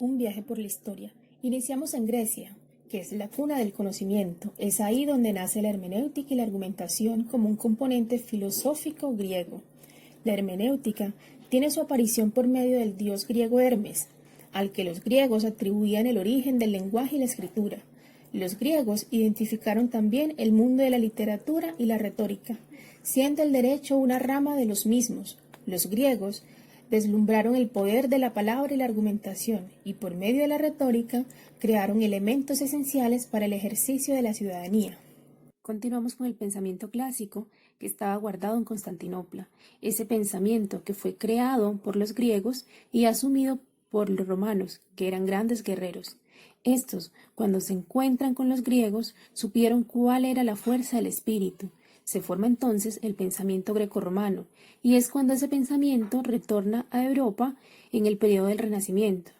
un viaje por la historia. Iniciamos en Grecia, que es la cuna del conocimiento. Es ahí donde nace la hermenéutica y la argumentación como un componente filosófico griego. La hermenéutica tiene su aparición por medio del dios griego Hermes, al que los griegos atribuían el origen del lenguaje y la escritura. Los griegos identificaron también el mundo de la literatura y la retórica, siendo el derecho una rama de los mismos. Los griegos deslumbraron el poder de la palabra y la argumentación, y por medio de la retórica crearon elementos esenciales para el ejercicio de la ciudadanía. Continuamos con el pensamiento clásico que estaba guardado en Constantinopla, ese pensamiento que fue creado por los griegos y asumido por los romanos, que eran grandes guerreros. Estos, cuando se encuentran con los griegos, supieron cuál era la fuerza del espíritu. Se forma entonces el pensamiento grecorromano, y es cuando ese pensamiento retorna a Europa en el periodo del Renacimiento.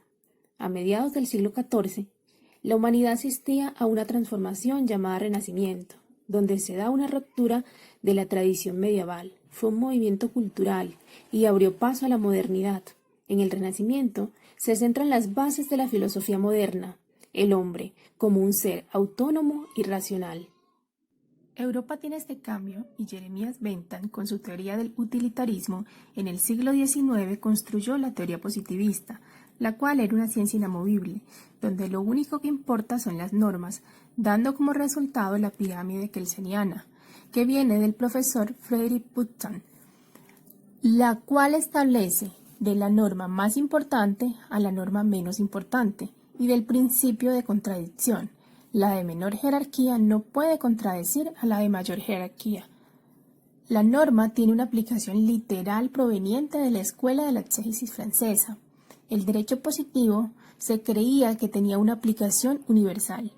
A mediados del siglo XIV, la humanidad asistía a una transformación llamada Renacimiento, donde se da una ruptura de la tradición medieval. Fue un movimiento cultural y abrió paso a la modernidad. En el Renacimiento se centran las bases de la filosofía moderna, el hombre como un ser autónomo y racional. Europa tiene este cambio y Jeremías Bentham, con su teoría del utilitarismo, en el siglo XIX construyó la teoría positivista, la cual era una ciencia inamovible, donde lo único que importa son las normas, dando como resultado la pirámide kelseniana, que viene del profesor Frederick Putnam, la cual establece de la norma más importante a la norma menos importante y del principio de contradicción. La de menor jerarquía no puede contradecir a la de mayor jerarquía. La norma tiene una aplicación literal proveniente de la escuela de la exégesis francesa. El derecho positivo se creía que tenía una aplicación universal.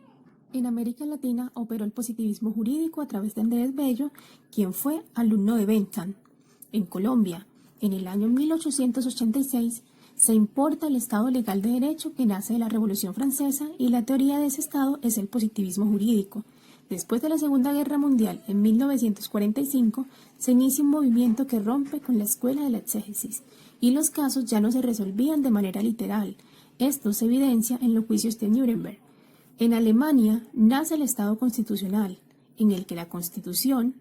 En América Latina operó el positivismo jurídico a través de Andrés Bello, quien fue alumno de Bentham. En Colombia, en el año 1886, se importa el Estado legal de derecho que nace de la Revolución Francesa y la teoría de ese Estado es el positivismo jurídico. Después de la Segunda Guerra Mundial, en 1945, se inicia un movimiento que rompe con la escuela de la exégesis y los casos ya no se resolvían de manera literal. Esto se evidencia en los juicios de Nuremberg. En Alemania nace el Estado constitucional, en el que la Constitución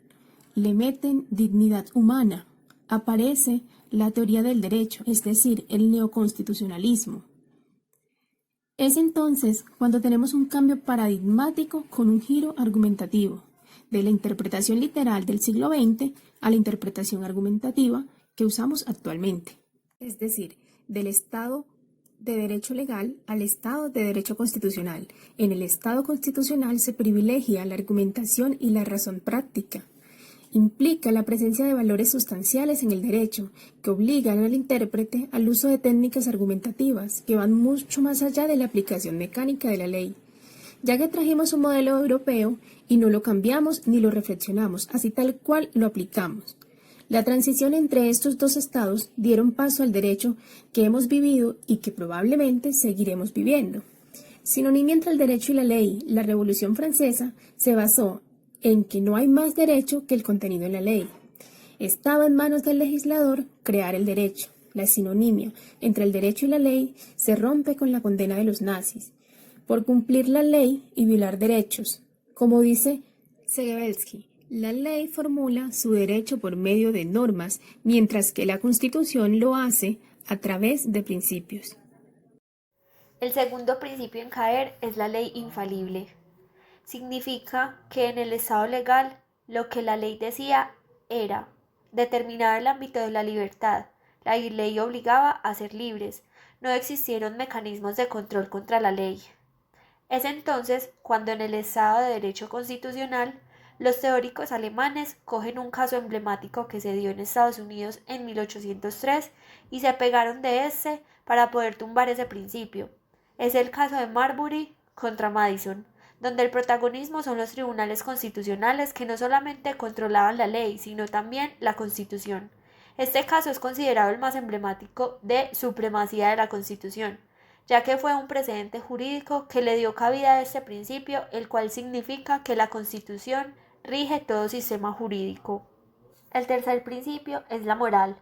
le meten dignidad humana. Aparece la teoría del derecho, es decir, el neoconstitucionalismo. Es entonces cuando tenemos un cambio paradigmático con un giro argumentativo, de la interpretación literal del siglo XX a la interpretación argumentativa que usamos actualmente. Es decir, del Estado de derecho legal al Estado de derecho constitucional. En el Estado constitucional se privilegia la argumentación y la razón práctica. Implica la presencia de valores sustanciales en el derecho, que obligan al intérprete al uso de técnicas argumentativas que van mucho más allá de la aplicación mecánica de la ley, ya que trajimos un modelo europeo y no lo cambiamos ni lo reflexionamos, así tal cual lo aplicamos. La transición entre estos dos estados dieron paso al derecho que hemos vivido y que probablemente seguiremos viviendo. Sinonimia entre el derecho y la ley, la Revolución Francesa se basó en que no hay más derecho que el contenido en la ley. Estaba en manos del legislador crear el derecho. La sinonimia entre el derecho y la ley se rompe con la condena de los nazis por cumplir la ley y violar derechos. Como dice Segebelsky, la ley formula su derecho por medio de normas, mientras que la Constitución lo hace a través de principios. El segundo principio en caer es la ley infalible. Significa que en el Estado legal lo que la ley decía era determinar el ámbito de la libertad. La ley obligaba a ser libres. No existieron mecanismos de control contra la ley. Es entonces cuando en el Estado de Derecho Constitucional los teóricos alemanes cogen un caso emblemático que se dio en Estados Unidos en 1803 y se pegaron de ese para poder tumbar ese principio. Es el caso de Marbury contra Madison, donde el protagonismo son los tribunales constitucionales que no solamente controlaban la ley, sino también la Constitución. Este caso es considerado el más emblemático de supremacía de la Constitución, ya que fue un precedente jurídico que le dio cabida a este principio, el cual significa que la Constitución rige todo sistema jurídico. El tercer principio es la moral.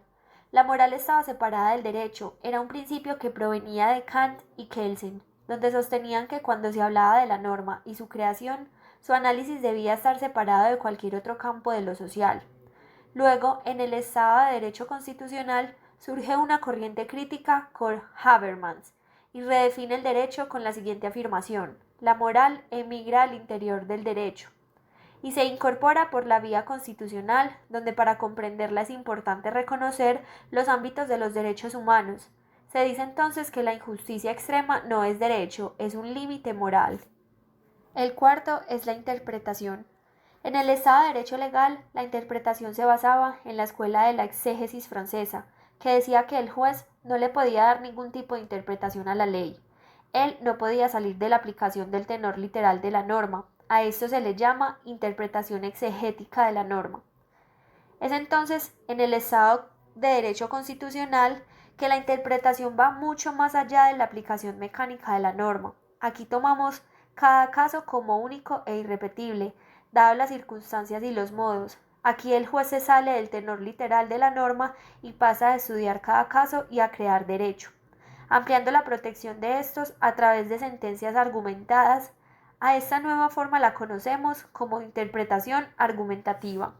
La moral estaba separada del derecho, era un principio que provenía de Kant y Kelsen, donde sostenían que cuando se hablaba de la norma y su creación, su análisis debía estar separado de cualquier otro campo de lo social. Luego, en el Estado de Derecho Constitucional, surge una corriente crítica por Habermas y redefine el derecho con la siguiente afirmación: la moral emigra al interior del derecho y se incorpora por la vía constitucional, donde para comprenderla es importante reconocer los ámbitos de los derechos humanos. Se dice entonces que la injusticia extrema no es derecho, es un límite moral. El cuarto es la interpretación. En el Estado de Derecho legal, la interpretación se basaba en la escuela de la exégesis francesa, que decía que el juez no le podía dar ningún tipo de interpretación a la ley. Él no podía salir de la aplicación del tenor literal de la norma. A esto se le llama interpretación exegética de la norma. Es entonces en el Estado de Derecho constitucional que la interpretación va mucho más allá de la aplicación mecánica de la norma. Aquí tomamos cada caso como único e irrepetible, dadas las circunstancias y los modos. Aquí el juez se sale del tenor literal de la norma y pasa a estudiar cada caso y a crear derecho, ampliando la protección de estos a través de sentencias argumentadas. A esta nueva forma la conocemos como interpretación argumentativa.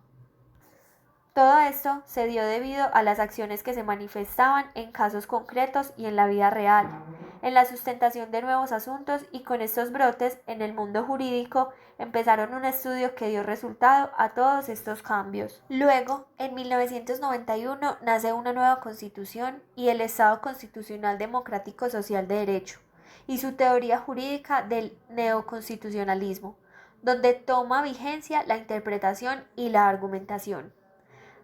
Todo esto se dio debido a las acciones que se manifestaban en casos concretos y en la vida real, en la sustentación de nuevos asuntos, y con estos brotes en el mundo jurídico empezaron un estudio que dio resultado a todos estos cambios. Luego, en 1991, nace una nueva constitución y el Estado Constitucional Democrático Social de Derecho, y su teoría jurídica del neoconstitucionalismo, donde toma vigencia la interpretación y la argumentación.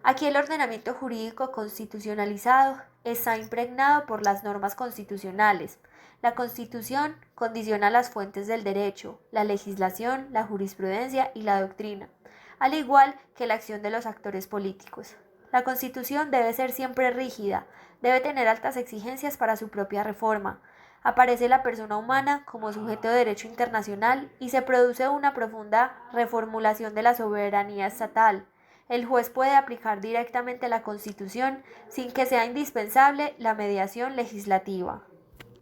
Aquí el ordenamiento jurídico constitucionalizado está impregnado por las normas constitucionales. La Constitución condiciona las fuentes del derecho, la legislación, la jurisprudencia y la doctrina, al igual que la acción de los actores políticos. La Constitución debe ser siempre rígida, debe tener altas exigencias para su propia reforma. Aparece la persona humana como sujeto de derecho internacional y se produce una profunda reformulación de la soberanía estatal. El juez puede aplicar directamente la Constitución sin que sea indispensable la mediación legislativa.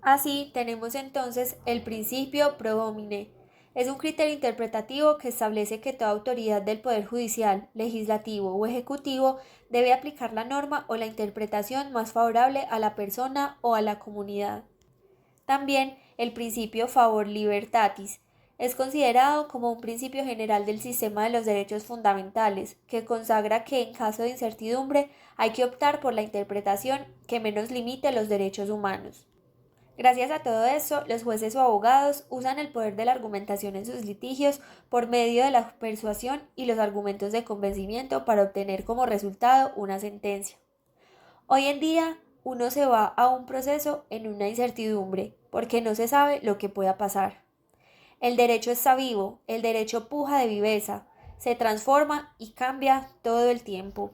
Así, tenemos entonces el principio pro domine. Es un criterio interpretativo que establece que toda autoridad del Poder Judicial, Legislativo o Ejecutivo debe aplicar la norma o la interpretación más favorable a la persona o a la comunidad. También el principio favor libertatis es considerado como un principio general del sistema de los derechos fundamentales, que consagra que en caso de incertidumbre hay que optar por la interpretación que menos limite los derechos humanos. Gracias a todo esto, los jueces o abogados usan el poder de la argumentación en sus litigios por medio de la persuasión y los argumentos de convencimiento para obtener como resultado una sentencia. Hoy en día, uno se va a un proceso en una incertidumbre, porque no se sabe lo que pueda pasar. El derecho está vivo, el derecho puja de viveza, se transforma y cambia todo el tiempo.